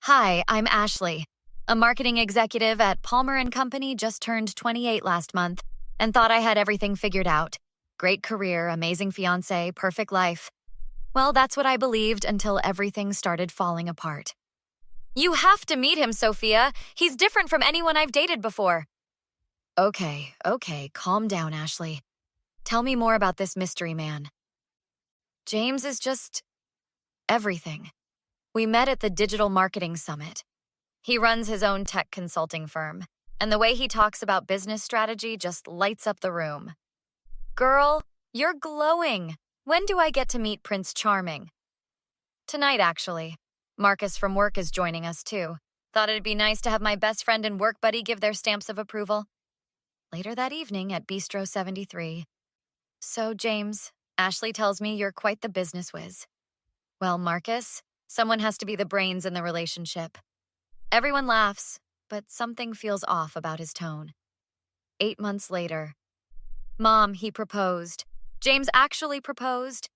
Hi, I'm Ashley, a marketing executive at Palmer & Company, just turned 28 last month and thought I had everything figured out. Great career, amazing fiancé, perfect life. Well, that's what I believed until everything started falling apart. You have to meet him, Sophia. He's different from anyone I've dated before. Okay, calm down, Ashley. Tell me more about this mystery man. James is just everything. We met at the Digital Marketing Summit. He runs his own tech consulting firm, and the way he talks about business strategy just lights up the room. Girl, you're glowing. When do I get to meet Prince Charming? Tonight, actually. Marcus from work is joining us, too. Thought it'd be nice to have my best friend and work buddy give their stamps of approval. Later that evening at Bistro 73. So, James, Ashley tells me you're quite the business whiz. Well, Marcus, someone has to be the brains in the relationship. Everyone laughs, but something feels off about his tone. 8 months later. Mom, he proposed. James actually proposed.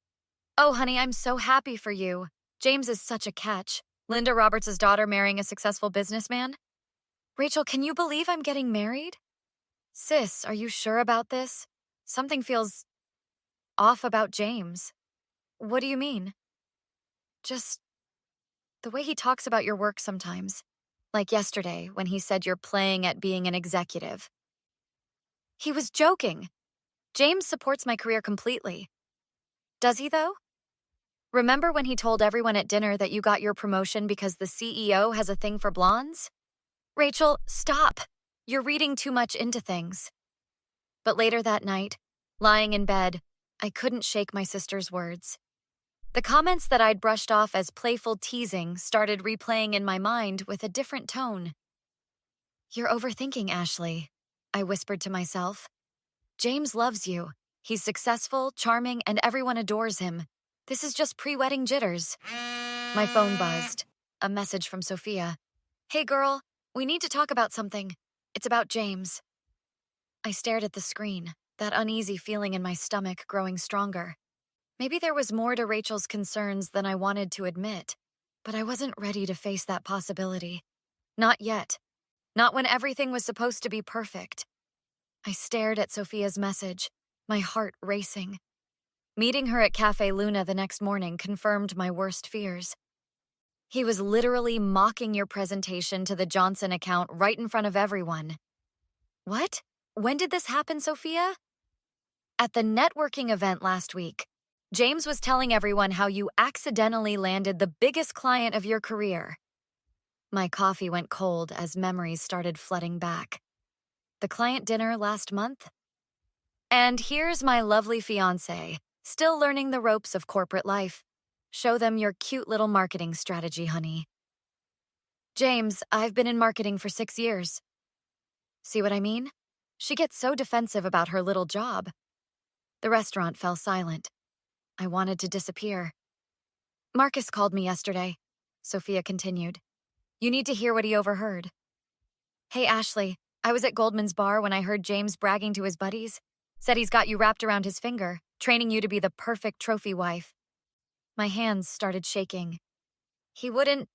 Oh, honey, I'm so happy for you. James is such a catch. Linda Roberts' daughter marrying a successful businessman? Rachel, can you believe I'm getting married? Sis, are you sure about this? Something feels off about James. What do you mean? Just the way he talks about your work sometimes. Like yesterday, when he said you're playing at being an executive. He was joking. James supports my career completely. Does he, though? Remember when he told everyone at dinner that you got your promotion because the CEO has a thing for blondes? Rachel, stop. You're reading too much into things. But later that night, lying in bed, I couldn't shake my sister's words. The comments that I'd brushed off as playful teasing started replaying in my mind with a different tone. You're overthinking, Ashley, I whispered to myself. James loves you. He's successful, charming, and everyone adores him. This is just pre-wedding jitters. My phone buzzed. A message from Sophia. Hey girl, we need to talk about something. It's about James. I stared at the screen, that uneasy feeling in my stomach growing stronger. Maybe there was more to Rachel's concerns than I wanted to admit, but I wasn't ready to face that possibility. Not yet. Not when everything was supposed to be perfect. I stared at Sophia's message, my heart racing. Meeting her at Cafe Luna the next morning confirmed my worst fears. He was literally mocking your presentation to the Johnson account right in front of everyone. What? When did this happen, Sophia? At the networking event last week, James was telling everyone how you accidentally landed the biggest client of your career. My coffee went cold as memories started flooding back. The client dinner last month? And here's my lovely fiancé, still learning the ropes of corporate life. Show them your cute little marketing strategy, honey. James, I've been in marketing for 6 years. See what I mean? She gets so defensive about her little job. The restaurant fell silent. I wanted to disappear. Marcus called me yesterday, Sophia continued. You need to hear what he overheard. Hey, Ashley, I was at Goldman's bar when I heard James bragging to his buddies. Said he's got you wrapped around his finger, training you to be the perfect trophy wife. My hands started shaking. He wouldn't...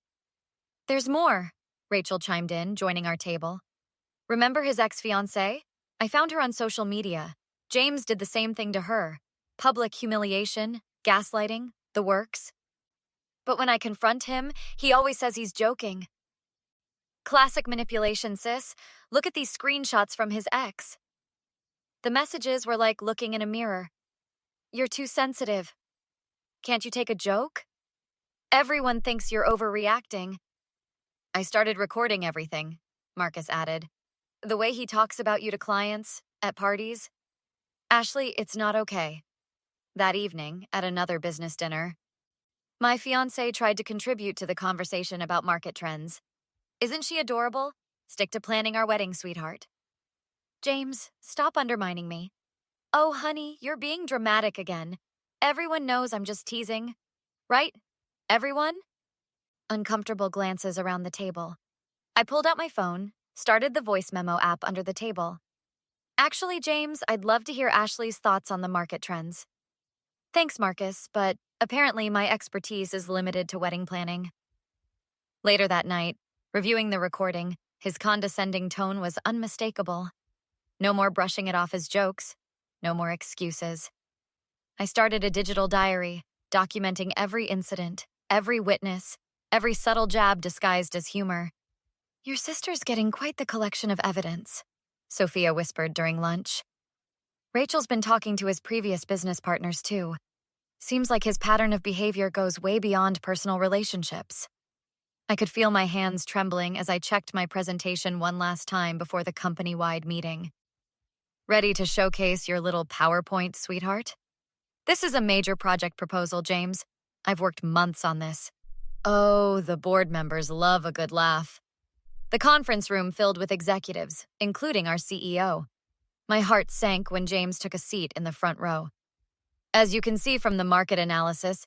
There's more, Rachel chimed in, joining our table. Remember his ex-fiancée? I found her on social media. James did the same thing to her. Public humiliation, gaslighting, the works. But when I confront him, he always says he's joking. Classic manipulation, sis. Look at these screenshots from his ex. The messages were like looking in a mirror. You're too sensitive. Can't you take a joke? Everyone thinks you're overreacting. I started recording everything, Marcus added. The way he talks about you to clients, at parties. Ashley, it's not okay. That evening, at another business dinner, my fiancé tried to contribute to the conversation about market trends. Isn't she adorable? Stick to planning our wedding, sweetheart. James, stop undermining me. Oh, honey, you're being dramatic again. Everyone knows I'm just teasing. Right? Everyone? Uncomfortable glances around the table. I pulled out my phone, started the voice memo app under the table. Actually, James, I'd love to hear Ashley's thoughts on the market trends. Thanks, Marcus, but apparently my expertise is limited to wedding planning. Later that night, reviewing the recording, his condescending tone was unmistakable. No more brushing it off as jokes. No more excuses. I started a digital diary, documenting every incident, every witness, every subtle jab disguised as humor. "Your sister's getting quite the collection of evidence," Sophia whispered during lunch. "Rachel's been talking to his previous business partners, too. Seems like his pattern of behavior goes way beyond personal relationships." I could feel my hands trembling as I checked my presentation one last time before the company-wide meeting. "Ready to showcase your little PowerPoint, sweetheart? This is a major project proposal, James. I've worked months on this." Oh, the board members love a good laugh. The conference room filled with executives, including our CEO. My heart sank when James took a seat in the front row. "As you can see from the market analysis,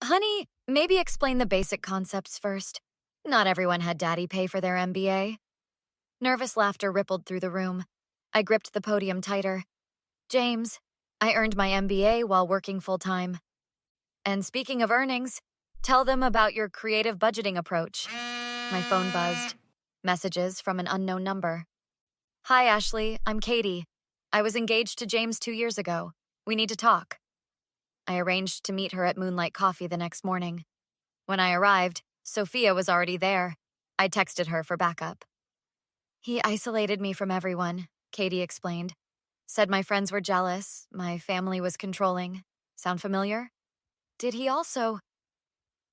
honey, maybe explain the basic concepts first. Not everyone had daddy pay for their MBA." Nervous laughter rippled through the room. I gripped the podium tighter. "James, I earned my MBA while working full-time. And speaking of earnings, tell them about your creative budgeting approach." My phone buzzed. Messages from an unknown number. "Hi, Ashley. I'm Katie. I was engaged to James 2 years ago. We need to talk." I arranged to meet her at Moonlight Coffee the next morning. When I arrived, Sophia was already there. I texted her for backup. "He isolated me from everyone," Katie explained. "Said my friends were jealous, my family was controlling. Sound familiar?" "Did he also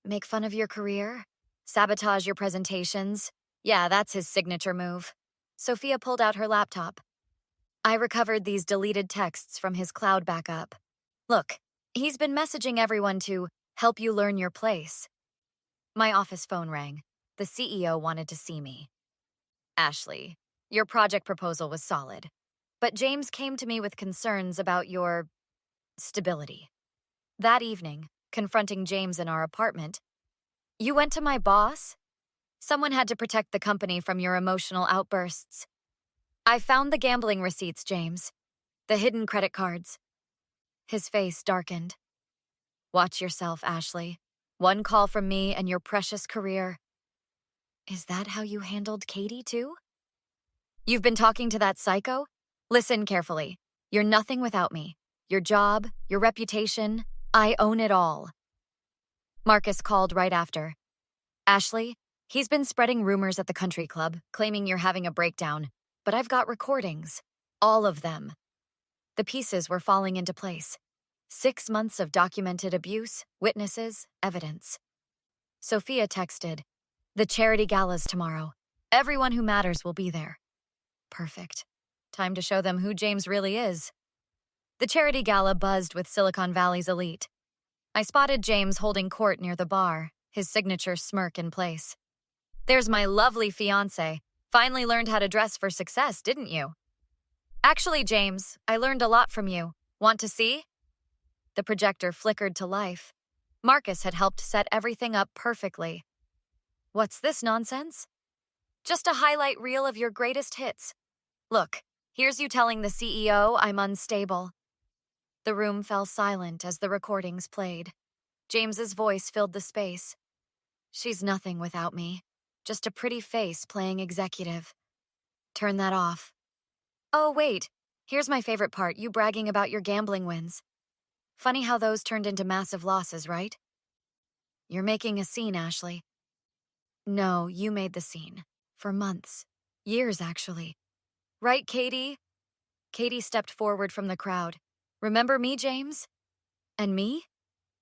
make fun of your career? Sabotage your presentations?" "Yeah, that's his signature move." Sophia pulled out her laptop. I recovered these deleted texts from his cloud backup. "Look, he's been messaging everyone to help you learn your place." My office phone rang. The CEO wanted to see me. "Ashley, your project proposal was solid, but James came to me with concerns about your stability." That evening, confronting James in our apartment, "You went to my boss? Someone had to protect the company from your emotional outbursts. I found the gambling receipts, James. The hidden credit cards." His face darkened. "Watch yourself, Ashley. One call from me and your precious career." "Is that how you handled Katie, too?" "You've been talking to that psycho? Listen carefully. You're nothing without me. Your job, your reputation, I own it all." Marcus called right after. "Ashley, he's been spreading rumors at the country club, claiming you're having a breakdown. But I've got recordings. All of them." The pieces were falling into place. 6 months of documented abuse, witnesses, evidence. Sophia texted, "The charity gala's tomorrow. Everyone who matters will be there." Perfect. Time to show them who James really is. The charity gala buzzed with Silicon Valley's elite. I spotted James holding court near the bar, his signature smirk in place. "There's my lovely fiancé. Finally learned how to dress for success, didn't you?" "Actually, James, I learned a lot from you. Want to see?" The projector flickered to life. Marcus had helped set everything up perfectly. "What's this nonsense?" "Just a highlight reel of your greatest hits. Look, here's you telling the CEO I'm unstable." The room fell silent as the recordings played. James's voice filled the space. "She's nothing without me. Just a pretty face playing executive. Turn that off." "Oh, wait. Here's my favorite part, you bragging about your gambling wins. Funny how those turned into massive losses, right?" "You're making a scene, Ashley." "No, you made the scene. For months. Years, actually. Right, Katie?" Katie stepped forward from the crowd. "Remember me, James?" "And me?"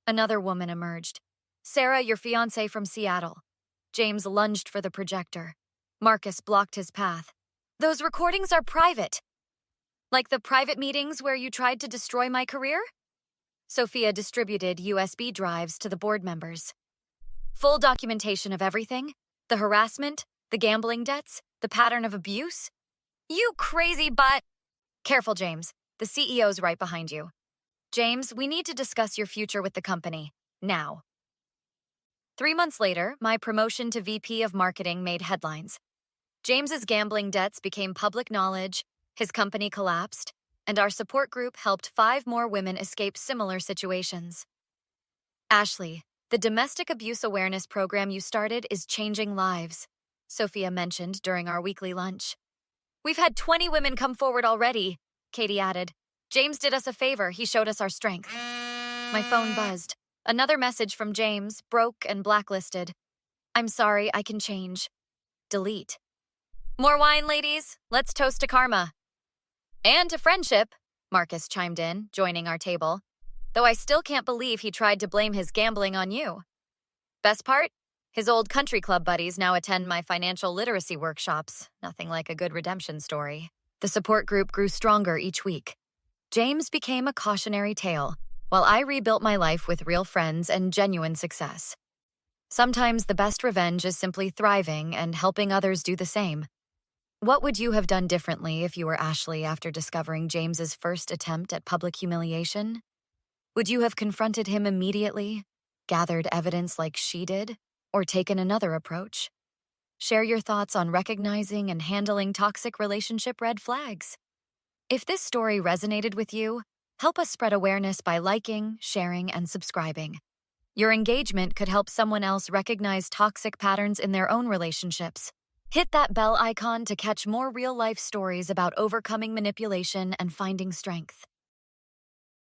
Another woman emerged. "Sarah, your fiancé from Seattle." James lunged for the projector. Marcus blocked his path. "Those recordings are private." "Like the private meetings where you tried to destroy my career?" Sophia distributed USB drives to the board members. "Full documentation of everything? The harassment, the gambling debts, the pattern of abuse?" "You crazy butt!" "Careful, James. The CEO's right behind you." "James, we need to discuss your future with the company. Now." 3 months later, my promotion to VP of Marketing made headlines. James's gambling debts became public knowledge, his company collapsed, and our support group helped 5 more women escape similar situations. "Ashley, The domestic abuse awareness program you started is changing lives, Sophia mentioned during our weekly lunch. We've had 20 women come forward already, Katie added. James did us a favor. He showed us our strength. My phone buzzed. Another message from James, broke and blacklisted. I'm sorry, I can change. Delete. More wine, ladies. Let's toast to karma. And to friendship, Marcus chimed in, joining our table. Though I still can't believe he tried to blame his gambling on you. Best part? His old country club buddies now attend my financial literacy workshops. Nothing like a good redemption story. The support group grew stronger each week. James became a cautionary tale, while I rebuilt my life with real friends and genuine success. Sometimes the best revenge is simply thriving and helping others do the same. What would you have done differently if you were Ashley after discovering James's first attempt at public humiliation? Would you have confronted him immediately, gathered evidence like she did, or taken another approach? Share your thoughts on recognizing and handling toxic relationship red flags. If this story resonated with you, help us spread awareness by liking, sharing, and subscribing. Your engagement could help someone else recognize toxic patterns in their own relationships. Hit that bell icon to catch more real-life stories about overcoming manipulation and finding strength.